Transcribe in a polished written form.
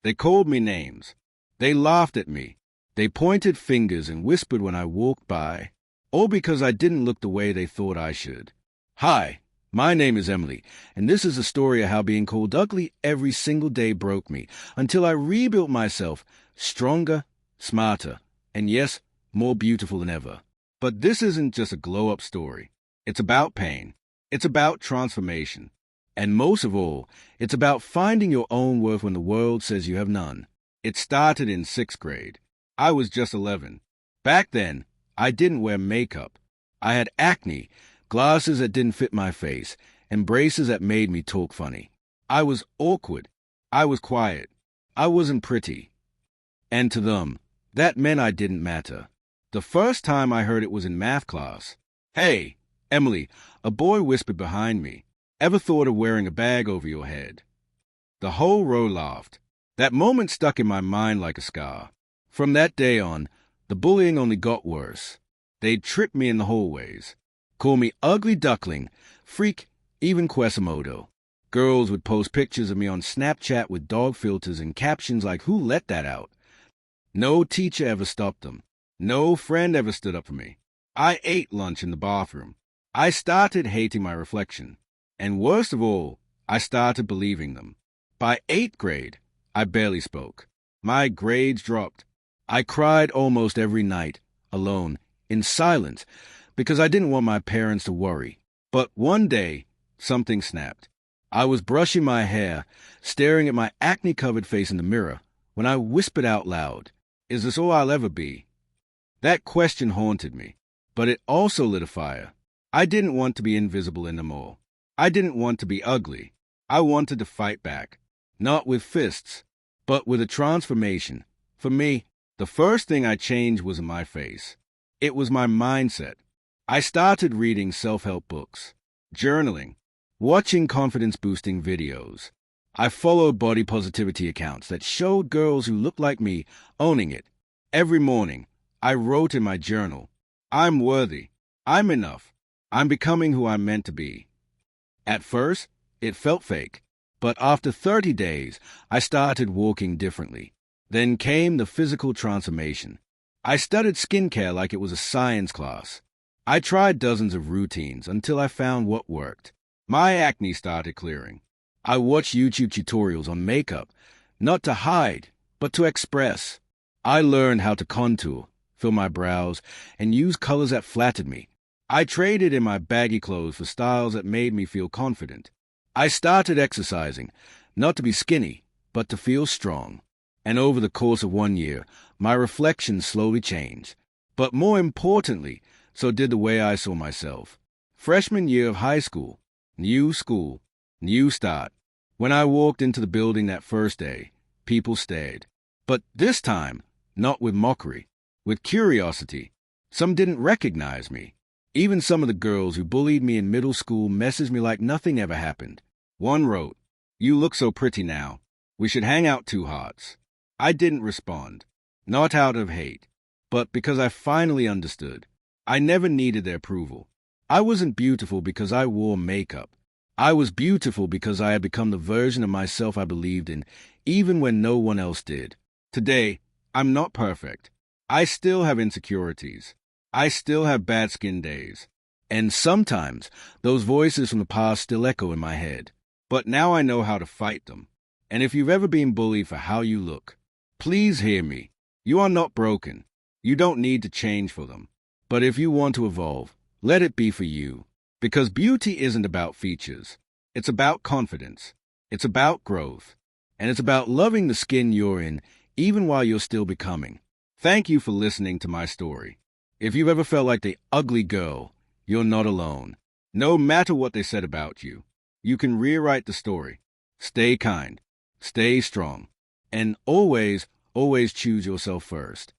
They called me names. They laughed at me. They pointed fingers and whispered when I walked by, all because I didn't look the way they thought I should. Hi, my name is Emily, and this is a story of how being called ugly every single day broke me until I rebuilt myself stronger, smarter, and yes, more beautiful than ever. But this isn't just a glow-up story. It's about pain. It's about transformation. And most of all, it's about finding your own worth when the world says you have none. It started in 6th grade. I was just 11. Back then, I didn't wear makeup. I had acne, glasses that didn't fit my face, and braces that made me talk funny. I was awkward. I was quiet. I wasn't pretty. And to them, that meant I didn't matter. The first time I heard it was in math class. "Hey, Emily," a boy whispered behind me. "Ever thought of wearing a bag over your head?" The whole row laughed. That moment stuck in my mind like a scar. From that day on, the bullying only got worse. They'd trip me in the hallways, call me ugly duckling, freak, even Quasimodo. Girls would post pictures of me on Snapchat with dog filters and captions like, "Who let that out?" No teacher ever stopped them. No friend ever stood up for me. I ate lunch in the bathroom. I started hating my reflection. And worst of all, I started believing them. By 8th grade, I barely spoke. My grades dropped. I cried almost every night, alone, in silence, because I didn't want my parents to worry. But one day, something snapped. I was brushing my hair, staring at my acne-covered face in the mirror, when I whispered out loud, "Is this all I'll ever be?" That question haunted me, but it also lit a fire. I didn't want to be invisible anymore. I didn't want to be ugly. I wanted to fight back, not with fists, but with a transformation. For me, the first thing I changed wasn't my face. It was my mindset. I started reading self-help books, journaling, watching confidence-boosting videos. I followed body positivity accounts that showed girls who looked like me owning it. Every morning, I wrote in my journal, "I'm worthy. I'm enough. I'm becoming who I'm meant to be." At first, it felt fake, but after 30 days, I started walking differently. Then came the physical transformation. I studied skincare like it was a science class. I tried dozens of routines until I found what worked. My acne started clearing. I watched YouTube tutorials on makeup, not to hide, but to express. I learned how to contour, fill my brows, and use colors that flattered me. I traded in my baggy clothes for styles that made me feel confident. I started exercising, not to be skinny, but to feel strong. And over the course of 1 year, my reflection slowly changed. But more importantly, so did the way I saw myself. Freshman year of high school, new school, new start. When I walked into the building that first day, people stared. But this time, not with mockery, with curiosity. Some didn't recognize me. Even some of the girls who bullied me in middle school messaged me like nothing ever happened. One wrote, "You look so pretty now. We should hang out 2 hearts." I didn't respond, not out of hate, but because I finally understood. I never needed their approval. I wasn't beautiful because I wore makeup. I was beautiful because I had become the version of myself I believed in, even when no one else did. Today, I'm not perfect. I still have insecurities. I still have bad skin days. And sometimes, those voices from the past still echo in my head. But now I know how to fight them. And if you've ever been bullied for how you look, please hear me. You are not broken. You don't need to change for them. But if you want to evolve, let it be for you. Because beauty isn't about features. It's about confidence. It's about growth. And it's about loving the skin you're in, even while you're still becoming. Thank you for listening to my story. If you've ever felt like the ugly girl, you're not alone. No matter what they said about you, you can rewrite the story. Stay kind. Stay strong. And always, always choose yourself first.